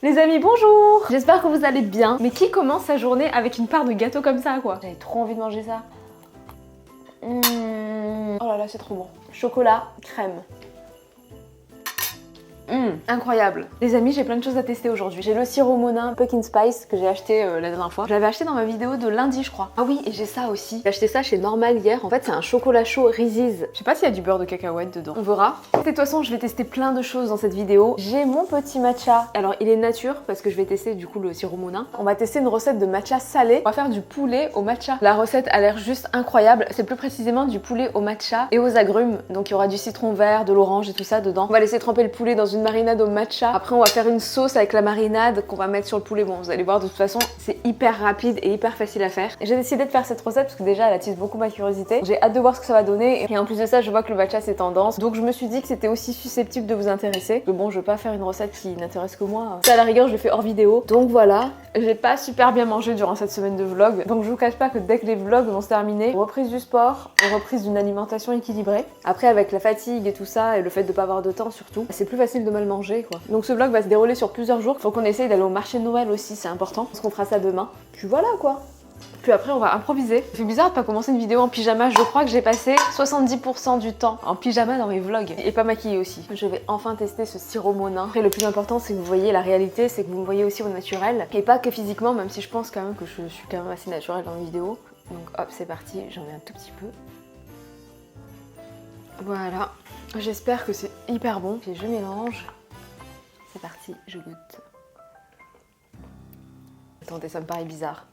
Les amis, bonjour! J'espère que vous allez bien. Mais qui commence sa journée avec une part de gâteau comme ça, quoi? J'avais trop envie de manger ça. Oh là là, c'est trop bon. Chocolat, crème. Incroyable. Les amis, j'ai plein de choses à tester aujourd'hui. J'ai le sirop Monin Pumpkin Spice que j'ai acheté la dernière fois. Je l'avais acheté dans ma vidéo de lundi, je crois. Ah oui, et j'ai ça aussi. J'ai acheté ça chez Normal hier. En fait, c'est un chocolat chaud Reese's. Je sais pas s'il y a du beurre de cacahuète dedans. On verra. De toute façon, je vais tester plein de choses dans cette vidéo. J'ai mon petit matcha. Alors, il est nature parce que je vais tester du coup le sirop Monin. On va tester une recette de matcha salé. On va faire du poulet au matcha. La recette a l'air juste incroyable. C'est plus précisément du poulet au matcha et aux agrumes. Donc, il y aura du citron vert, de l'orange et tout ça dedans. On va laisser tremper le poulet dans une marinade au matcha. Après on va faire une sauce avec la marinade qu'on va mettre sur le poulet. Bon, vous allez voir, de toute façon c'est hyper rapide et hyper facile à faire. J'ai décidé de faire cette recette parce que déjà elle attise beaucoup ma curiosité. J'ai hâte de voir ce que ça va donner et en plus de ça je vois que le matcha c'est tendance. Donc je me suis dit que c'était aussi susceptible de vous intéresser. Que bon, je vais pas faire une recette qui n'intéresse que moi. Ça à la rigueur je le fais hors vidéo. Donc voilà, j'ai pas super bien mangé durant cette semaine de vlog. Donc je vous cache pas que dès que les vlogs vont se terminer, reprise du sport, reprise d'une alimentation équilibrée. Après avec la fatigue et tout ça et le fait de pas avoir de temps surtout, c'est plus facile de mal manger quoi. Donc ce vlog va se dérouler sur plusieurs jours. Faut qu'on essaye d'aller au marché de Noël aussi, c'est important. Parce qu'on fera ça demain. Puis voilà quoi. Puis après on va improviser. C'est bizarre de pas commencer une vidéo en pyjama. Je crois que j'ai passé 70% du temps en pyjama dans mes vlogs. Et pas maquillée aussi. Je vais enfin tester ce sirop Monin. Après le plus important c'est que vous voyez la réalité, c'est que vous me voyez aussi au naturel. Et pas que physiquement, même si je pense quand même que je suis quand même assez naturelle dans mes vidéos. Donc hop, c'est parti, j'en mets un tout petit peu. Voilà. J'espère que c'est hyper bon. Puis je mélange. C'est parti, je goûte. Attendez, ça me paraît bizarre.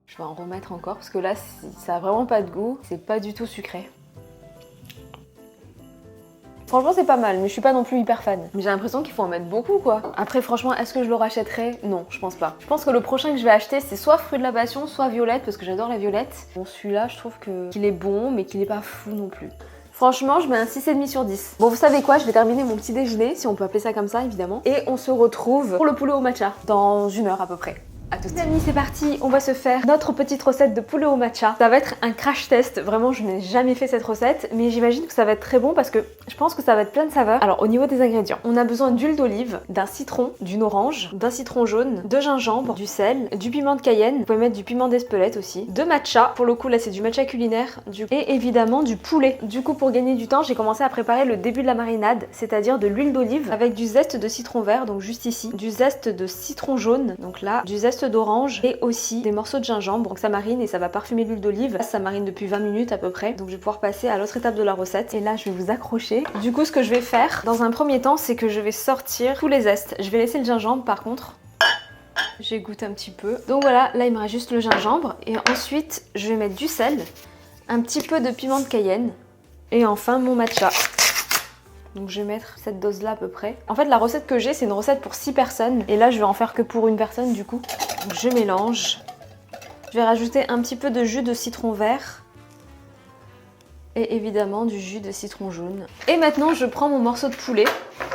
Je vais en remettre encore parce que là, ça a vraiment pas de goût. C'est pas du tout sucré. Franchement, c'est pas mal, mais je suis pas non plus hyper fan. Mais j'ai l'impression qu'il faut en mettre beaucoup, quoi. Après, franchement, est-ce que je le rachèterai? Non, je pense pas. Je pense que le prochain que je vais acheter, c'est soit Fruit de la Passion, soit Violette, parce que j'adore la Violette. Bon, celui-là, je trouve qu'il est bon, mais qu'il est pas fou non plus. Franchement, je mets un 6,5 sur 10. Bon, vous savez quoi? Je vais terminer mon petit déjeuner, si on peut appeler ça comme ça, évidemment. Et on se retrouve pour le poulet au matcha, dans 1 heure à peu près. A tout de suite. Les amis, c'est parti, on va se faire notre petite recette de poulet au matcha. Ça va être un crash test, vraiment je n'ai jamais fait cette recette, mais j'imagine que ça va être très bon parce que je pense que ça va être plein de saveurs. Alors au niveau des ingrédients, on a besoin d'huile d'olive, d'un citron, d'une orange, d'un citron jaune, de gingembre, du sel, du piment de Cayenne, vous pouvez mettre du piment d'Espelette aussi, de matcha, pour le coup là c'est du matcha culinaire, et évidemment du poulet. Du coup pour gagner du temps, j'ai commencé à préparer le début de la marinade, c'est-à-dire de l'huile d'olive avec du zeste de citron vert, donc juste ici, du zeste de citron jaune, donc là, du zeste d'orange et aussi des morceaux de gingembre. Donc ça marine et ça va parfumer l'huile d'olive. Ça marine depuis 20 minutes à peu près. Donc je vais pouvoir passer à l'autre étape de la recette. Et là je vais vous accrocher. Du coup ce que je vais faire dans un premier temps, c'est que je vais sortir tous les zestes. Je vais laisser le gingembre par contre. J'ai goûté un petit peu. Donc voilà, là il me reste juste le gingembre. Et ensuite je vais mettre du sel, un petit peu de piment de Cayenne et enfin mon matcha. Donc je vais mettre cette dose là à peu près. En fait la recette que j'ai c'est une recette pour 6 personnes. Et là je vais en faire que pour une personne du coup. Donc je mélange. Je vais rajouter un petit peu de jus de citron vert. Et évidemment du jus de citron jaune. Et maintenant je prends mon morceau de poulet.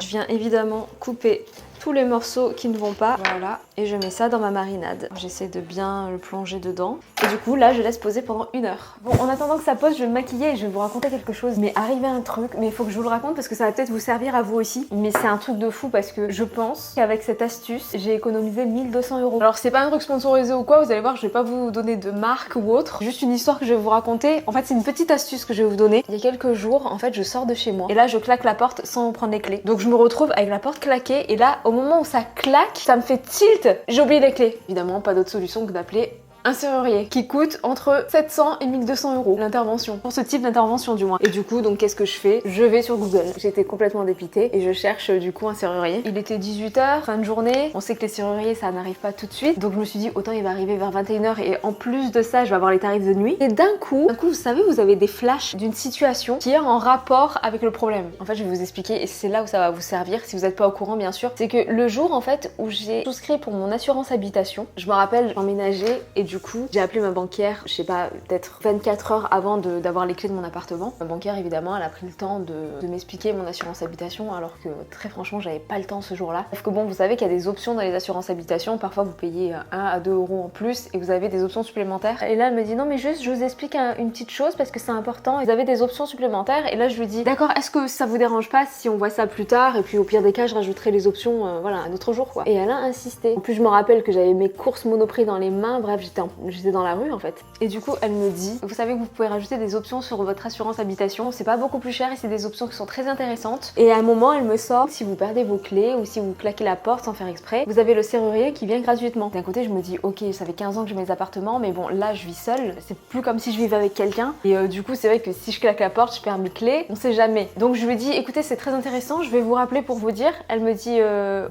Je viens évidemment couper tous les morceaux qui ne vont pas. Voilà. Et je mets ça dans ma marinade. J'essaie de bien le plonger dedans. Et du coup là je laisse poser pendant 1 heure. Bon, en attendant que ça pose, je vais me maquiller et je vais vous raconter quelque chose. Mais arrivé un truc, mais il faut que je vous le raconte parce que ça va peut-être vous servir à vous aussi. Mais c'est un truc de fou parce que je pense qu'avec cette astuce, j'ai économisé 1 200 €. Alors c'est pas un truc sponsorisé ou quoi, vous allez voir, je vais pas vous donner de marque ou autre. Juste une histoire que je vais vous raconter. En fait c'est une petite astuce que je vais vous donner. Il y a quelques jours, en fait je sors de chez moi. Et là je claque la porte sans prendre les clés. Donc je me retrouve avec la porte claquée. Et là au moment où ça claque, ça me fait tilt. J'ai oublié les clés. Évidemment, pas d'autre solution que d'appeler un serrurier qui coûte entre 700 et 1200 € l'intervention, pour ce type d'intervention du moins. Et du coup, donc qu'est-ce que je fais? Je vais sur Google. J'étais complètement dépitée et je cherche du coup un serrurier. Il était 18 h, fin de journée. On sait que les serruriers ça n'arrive pas tout de suite. Donc je me suis dit autant il va arriver vers 21 h et en plus de ça, je vais avoir les tarifs de nuit. Et d'un coup, vous savez, vous avez des flashs d'une situation qui est en rapport avec le problème. En fait, je vais vous expliquer et c'est là où ça va vous servir si vous n'êtes pas au courant bien sûr. C'est que le jour en fait où j'ai souscrit pour mon assurance habitation, je me rappelle, j'emménageais et du du coup, j'ai appelé ma banquière, je sais pas, peut-être 24 heures avant d'avoir les clés de mon appartement. Ma banquière, évidemment, elle a pris le temps de m'expliquer mon assurance habitation, alors que très franchement, j'avais pas le temps ce jour-là. Sauf que bon, vous savez qu'il y a des options dans les assurances habitation. Parfois, vous payez 1 à 2 euros en plus et vous avez des options supplémentaires. Et là, elle me dit non, mais juste, je vous explique une petite chose parce que c'est important. Vous avez des options supplémentaires. Et là, je lui dis d'accord, est-ce que ça vous dérange pas si on voit ça plus tard? Et puis, au pire des cas, je rajouterai les options, voilà, un autre jour, quoi. Et elle a insisté. En plus, je me rappelle que j'avais mes courses Monoprix dans les mains. Bref, j'étais dans la rue en fait. Et du coup, elle me dit vous savez que vous pouvez rajouter des options sur votre assurance habitation. C'est pas beaucoup plus cher et c'est des options qui sont très intéressantes. Et à un moment, elle me sort si vous perdez vos clés ou si vous claquez la porte sans faire exprès, vous avez le serrurier qui vient gratuitement. D'un côté, je me dis ok, ça fait 15 ans que j'ai mes appartements, mais bon, là, je vis seule. C'est plus comme si je vivais avec quelqu'un. Et du coup, c'est vrai que si je claque la porte, je perds mes clés. On sait jamais. Donc je lui dis écoutez, c'est très intéressant. Je vais vous rappeler pour vous dire. Elle me dit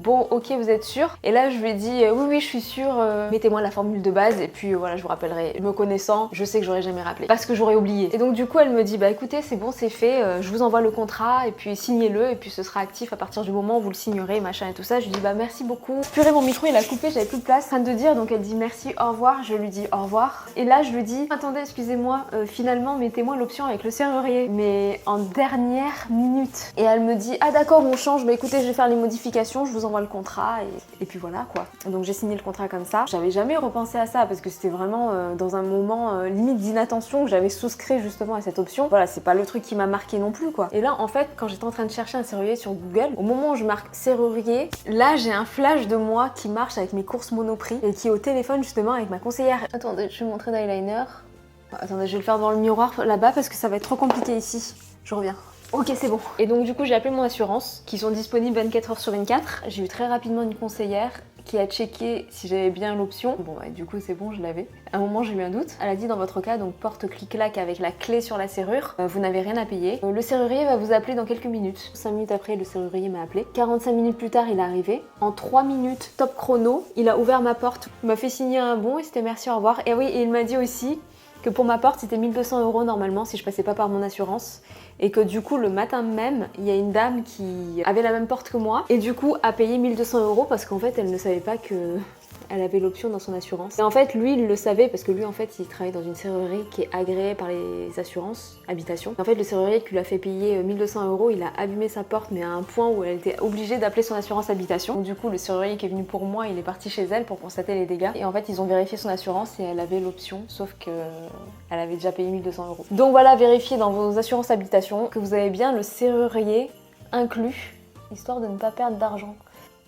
bon, ok, vous êtes sûre? Et là, je lui dis oui, je suis sûre. Mettez-moi la formule de base et puis voilà, je vous rappellerai. Me connaissant, je sais que j'aurais jamais rappelé parce que j'aurais oublié. Et donc du coup, elle me dit bah écoutez, c'est bon, c'est fait. Je vous envoie le contrat et puis signez-le et puis ce sera actif à partir du moment où vous le signerez, machin et tout ça. Je lui dis bah merci beaucoup. Purée, mon micro il a coupé, j'avais plus de place. Rien de dire, donc elle dit merci, au revoir. Je lui dis au revoir. Et là, je lui dis attendez, excusez-moi, finalement mettez-moi l'option avec le serrurier, mais en dernière minute. Et elle me dit ah d'accord, on change. Bah écoutez, je vais faire les modifications, je vous envoie le contrat et puis voilà quoi. Donc j'ai signé le contrat comme ça. J'avais jamais repensé à ça parce que c'était vraiment dans un moment limite d'inattention que j'avais souscrit justement à cette option. Voilà, c'est pas le truc qui m'a marqué non plus quoi. Et là en fait, quand j'étais en train de chercher un serrurier sur Google, au moment où je marque serrurier, là j'ai un flash de moi qui marche avec mes courses Monoprix et qui est au téléphone justement avec ma conseillère. Attendez, je vais montrer d'eyeliner. Attendez, je vais le faire devant le miroir là-bas parce que ça va être trop compliqué ici. Je reviens. Ok, c'est bon. Et donc du coup, j'ai appelé mon assurance, qui sont disponibles 24 heures sur 24. J'ai eu très rapidement une conseillère qui a checké si j'avais bien l'option. Bon, du coup, c'est bon, je l'avais. À un moment, j'ai eu un doute. Elle a dit dans votre cas, donc porte clic-clac avec la clé sur la serrure, vous n'avez rien à payer. Le serrurier va vous appeler dans quelques minutes. 5 minutes après, le serrurier m'a appelé. 45 minutes plus tard, il est arrivé. En 3 minutes, top chrono, il a ouvert ma porte. Il m'a fait signer un bon et c'était merci, au revoir. Et oui, et il m'a dit aussi que pour ma porte, c'était 1200 € normalement si je passais pas par mon assurance. Et que du coup, le matin même, il y a une dame qui avait la même porte que moi et du coup a payé 1200 € parce qu'en fait, elle ne savait pas que elle avait l'option dans son assurance. Et en fait, lui, il le savait parce que lui, en fait, il travaille dans une serrurerie qui est agréée par les assurances habitation. En fait, le serrurier qui lui a fait payer 1200 €, il a abîmé sa porte, mais à un point où elle était obligée d'appeler son assurance habitation. Donc du coup, le serrurier qui est venu pour moi, il est parti chez elle pour constater les dégâts. Et en fait, ils ont vérifié son assurance et elle avait l'option, sauf que elle avait déjà payé 1200 €. Donc voilà, vérifiez dans vos assurances habitation que vous avez bien le serrurier inclus, histoire de ne pas perdre d'argent.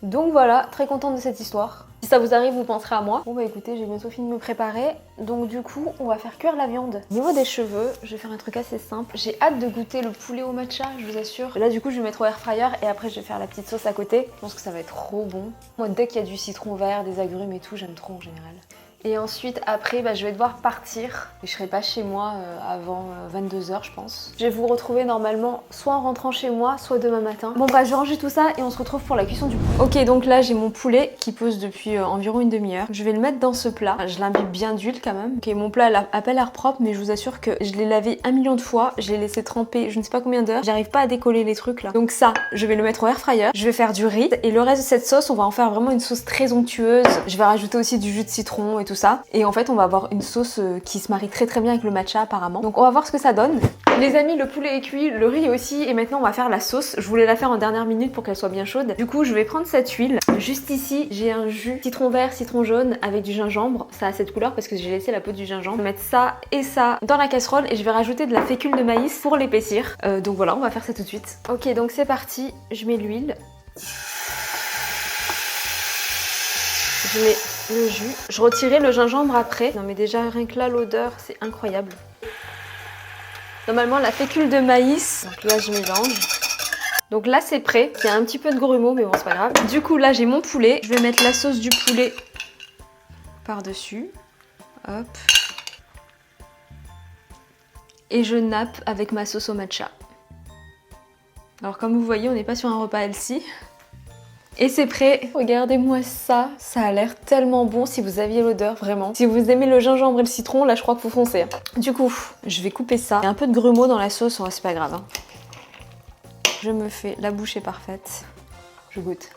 Donc voilà, très contente de cette histoire. Si ça vous arrive, vous penserez à moi. Bon bah écoutez, j'ai bientôt fini de me préparer. Donc du coup, on va faire cuire la viande. Au niveau des cheveux, je vais faire un truc assez simple. J'ai hâte de goûter le poulet au matcha, je vous assure. Là du coup, je vais mettre au air fryer et après je vais faire la petite sauce à côté. Je pense que ça va être trop bon. Moi, dès qu'il y a du citron vert, des agrumes et tout, j'aime trop en général. Et ensuite, après, je vais devoir partir. Et je serai pas chez moi avant 22 h, je pense. Je vais vous retrouver normalement soit en rentrant chez moi, soit demain matin. Bon bref, je vais ranger tout ça et on se retrouve pour la cuisson du poulet. Ok, donc là, j'ai mon poulet qui pose depuis environ une demi-heure. Je vais le mettre dans ce plat. Je l'imbibe bien d'huile quand même. Ok, mon plat a pas l'air propre, mais je vous assure que je l'ai lavé 1 million de fois. Je l'ai laissé tremper je ne sais pas combien d'heures. J'arrive pas à décoller les trucs là. Donc ça, je vais le mettre au air fryer. Je vais faire du riz. Et le reste de cette sauce, on va en faire vraiment une sauce très onctueuse. Je vais rajouter aussi du jus de citron et tout ça. Et en fait, on va avoir une sauce qui se marie très très bien avec le matcha apparemment. Donc on va voir ce que ça donne. Les amis, le poulet est cuit, le riz aussi. Et maintenant, on va faire la sauce. Je voulais la faire en dernière minute pour qu'elle soit bien chaude. Du coup, je vais prendre cette huile. Juste ici, j'ai un jus citron vert, citron jaune avec du gingembre. Ça a cette couleur parce que j'ai laissé la peau du gingembre. Je vais mettre ça et ça dans la casserole et je vais rajouter de la fécule de maïs pour l'épaissir. Donc voilà, on va faire ça tout de suite. Ok, donc c'est parti. Je mets l'huile. Je mets le jus. Je retirerai le gingembre après. Non mais déjà rien que là l'odeur c'est incroyable. Normalement la fécule de maïs. Donc là je mélange. Donc là c'est prêt. Il y a un petit peu de grumeaux mais bon c'est pas grave. Du coup là j'ai mon poulet. Je vais mettre la sauce du poulet par-dessus. Hop. Et je nappe avec ma sauce au matcha. Alors comme vous voyez on n'est pas sur un repas healthy. Et c'est prêt. Regardez-moi ça. Ça a l'air tellement bon si vous aviez l'odeur, vraiment. Si vous aimez le gingembre et le citron, là je crois que vous foncez. Du coup, je vais couper ça. Il y a un peu de grumeaux dans la sauce, c'est pas grave. Je me fais la bouchée parfaite. Je goûte.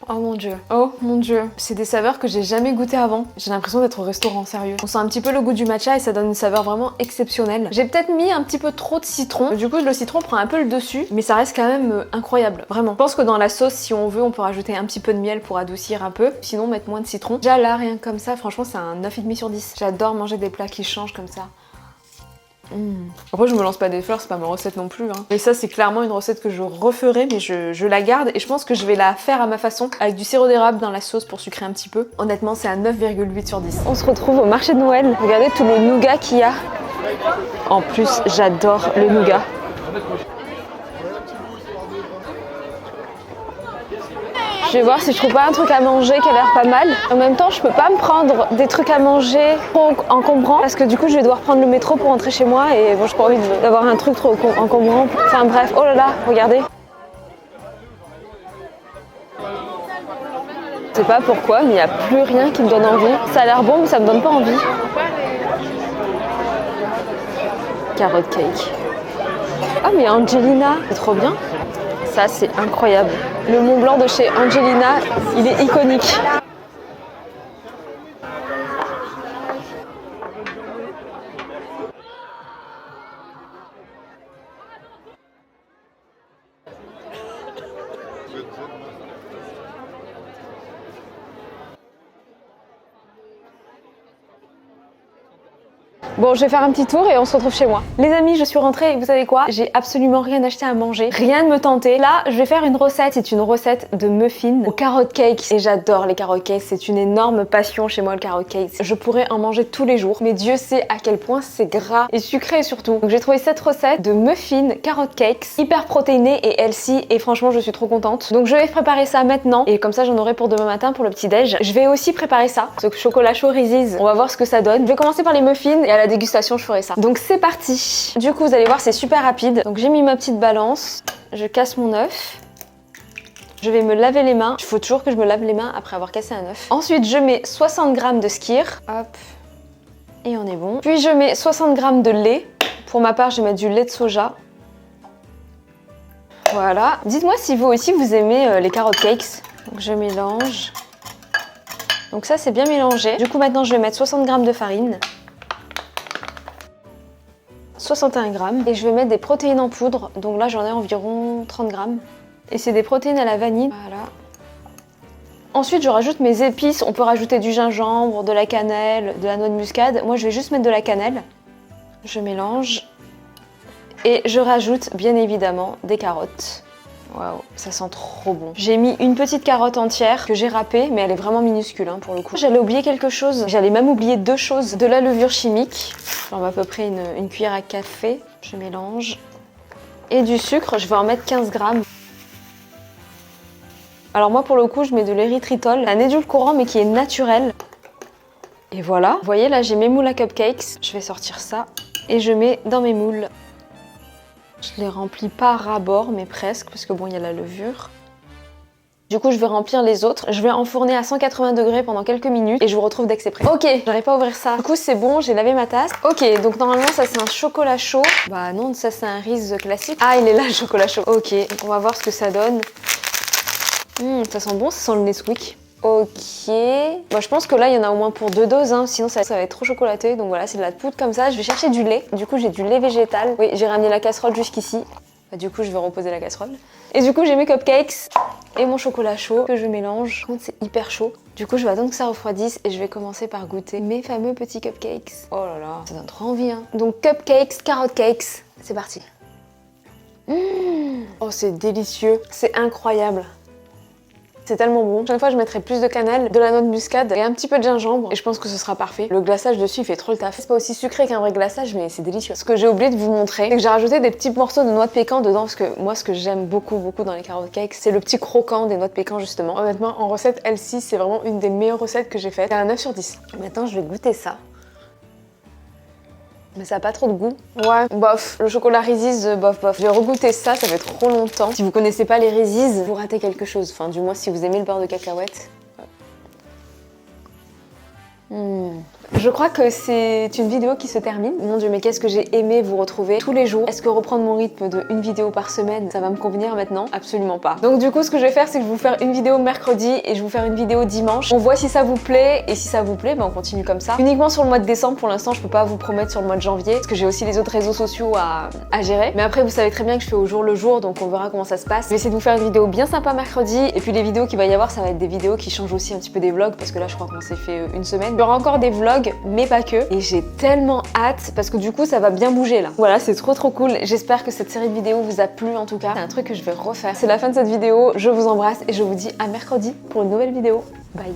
Oh mon dieu. Oh mon dieu. C'est des saveurs que j'ai jamais goûtées avant. J'ai l'impression d'être au restaurant, sérieux. On sent un petit peu le goût du matcha et ça donne une saveur vraiment exceptionnelle. J'ai peut-être mis un petit peu trop de citron. Du coup, le citron prend un peu le dessus, mais ça reste quand même incroyable, vraiment. Je pense que dans la sauce, si on veut, on peut rajouter un petit peu de miel pour adoucir un peu. Sinon, mettre moins de citron. Déjà là, rien que comme ça, franchement, c'est un 9,5 sur 10. J'adore manger des plats qui changent comme ça. Après je me lance pas des fleurs, c'est pas ma recette non plus hein. Mais ça c'est clairement une recette que je referai, mais je la garde et je pense que je vais la faire à ma façon avec du sirop d'érable dans la sauce pour sucrer un petit peu. Honnêtement c'est un 9,8 sur 10. On se retrouve au marché de Noël. Regardez tous les nougats qu'il y a. En plus j'adore le nougat. Je vais voir si je trouve pas un truc à manger qui a l'air pas mal. En même temps, je peux pas me prendre des trucs à manger trop encombrants parce que du coup, je vais devoir prendre le métro pour rentrer chez moi et bon, j'ai pas envie d'avoir un truc trop encombrant. Enfin bref, oh là là, regardez. Je sais pas pourquoi, mais il n'y a plus rien qui me donne envie. Ça a l'air bon, mais ça me donne pas envie. Carrot cake. Ah mais Angelina, c'est trop bien. Ça c'est incroyable. Le Mont Blanc de chez Angelina, il est iconique. Bon, je vais faire un petit tour et on se retrouve chez moi. Les amis, je suis rentrée et vous savez quoi? J'ai absolument rien acheté à manger, rien ne me tentait. Là, je vais faire une recette, c'est une recette de muffins au carrot cake. Et j'adore les carrot cakes, c'est une énorme passion chez moi le carrot cake. Je pourrais en manger tous les jours, mais Dieu sait à quel point c'est gras et sucré surtout. Donc j'ai trouvé cette recette de muffins carrot cakes, hyper protéinés et healthy et franchement je suis trop contente. Donc je vais préparer ça maintenant et comme ça j'en aurai pour demain matin pour le petit déj. Je vais aussi préparer ça, ce chocolat chaud Reese's. On va voir ce que ça donne. Je vais commencer par les muffins et à la dégustation je ferai ça. Donc c'est parti. Du coup vous allez voir c'est super rapide. Donc j'ai mis ma petite balance, je casse mon œuf. Je vais me laver les mains. Il faut toujours que je me lave les mains après avoir cassé un œuf. Ensuite je mets 60 g de skyr. Hop. Et on est bon. Puis je mets 60 g de lait. Pour ma part je vais mettre du lait de soja. Voilà. Dites-moi si vous aussi vous aimez les carrot cakes. Donc je mélange. Donc ça c'est bien mélangé. Du coup maintenant je vais mettre 60 g de farine. 61 g. Et je vais mettre des protéines en poudre. Donc là j'en ai environ 30 g. Et c'est des protéines à la vanille. Voilà. Ensuite je rajoute mes épices. On peut rajouter du gingembre, de la cannelle, de la noix de muscade. Moi je vais juste mettre de la cannelle. Je mélange. Et je rajoute bien évidemment des carottes. Waouh, ça sent trop bon. J'ai mis une petite carotte entière que j'ai râpée, mais elle est vraiment minuscule hein, pour le coup. J'allais oublier quelque chose. J'allais même oublier deux choses. De la levure chimique, genre à peu près une cuillère à café. Je mélange. Et du sucre, je vais en mettre 15 g. Alors moi pour le coup, je mets de l'érythritol, un édulcorant mais qui est naturel. Et voilà. Vous voyez là, j'ai mes moules à cupcakes. Je vais sortir ça et je mets dans mes moules. Je les remplis pas à ras-bord, mais presque, parce que bon, il y a la levure. Du coup, je vais remplir les autres. Je vais enfourner à 180 degrés pendant quelques minutes et je vous retrouve dès que c'est prêt. Ok, j'arrive pas à ouvrir ça. Du coup, c'est bon, j'ai lavé ma tasse. Ok, donc normalement, ça c'est un chocolat chaud. Bah non, ça c'est un Reese's classique. Ah, il est là le chocolat chaud. Ok, donc on va voir ce que ça donne. Ça sent bon, ça sent le Nesquik. Ok, bah, je pense que là il y en a au moins pour 2 doses, hein. Sinon ça va être trop chocolaté. Donc voilà, c'est de la poudre comme ça. Je vais chercher du lait. Du coup j'ai du lait végétal. Oui, j'ai ramené la casserole jusqu'ici. Bah, du coup je vais reposer la casserole. Et du coup j'ai mes cupcakes et mon chocolat chaud que je mélange. Par contre c'est hyper chaud. Du coup je vais attendre que ça refroidisse et je vais commencer par goûter mes fameux petits cupcakes. Oh là là, ça donne trop envie hein. Donc cupcakes, carrot cakes, c'est parti. Oh c'est délicieux, c'est incroyable. C'est tellement bon. Chaque fois je mettrai plus de cannelle, de la noix de muscade et un petit peu de gingembre et je pense que ce sera parfait. Le glaçage dessus il fait trop le taf. C'est pas aussi sucré qu'un vrai glaçage mais c'est délicieux. Ce que j'ai oublié de vous montrer, c'est que j'ai rajouté des petits morceaux de noix de pécan dedans parce que moi ce que j'aime beaucoup dans les carrot cakes, c'est le petit croquant des noix de pécan justement. Honnêtement en recette L6 c'est vraiment une des meilleures recettes que j'ai faites. C'est un 9 sur 10. Maintenant je vais goûter ça. Mais ça a pas trop de goût. Ouais, bof. Le chocolat Reese's, bof. Je vais regoûter ça, ça fait trop longtemps. Si vous connaissez pas les Reese's, vous ratez quelque chose. Enfin, du moins si vous aimez le beurre de cacahuète. Je crois que c'est une vidéo qui se termine. Mon Dieu, mais qu'est-ce que j'ai aimé vous retrouver tous les jours. Est-ce que reprendre mon rythme de une vidéo par semaine, ça va me convenir maintenant? Absolument pas. Donc du coup, ce que je vais faire, c'est que je vais vous faire une vidéo mercredi et je vais vous faire une vidéo dimanche. On voit si ça vous plaît et si ça vous plaît, ben on continue comme ça. Uniquement sur le mois de décembre, pour l'instant, je peux pas vous promettre sur le mois de janvier parce que j'ai aussi les autres réseaux sociaux à gérer. Mais après, vous savez très bien que je fais au jour le jour, donc on verra comment ça se passe. Je vais essayer de vous faire une vidéo bien sympa mercredi et puis les vidéos qu'il va y avoir, ça va être des vidéos qui changent aussi un petit peu des vlogs parce que là, je crois qu'on s'est fait une semaine. Il y aura encore des vlogs, mais pas que. Et j'ai tellement hâte parce que du coup, ça va bien bouger là. Voilà, c'est trop cool. J'espère que cette série de vidéos vous a plu en tout cas. C'est un truc que je vais refaire. C'est la fin de cette vidéo. Je vous embrasse et je vous dis à mercredi pour une nouvelle vidéo. Bye.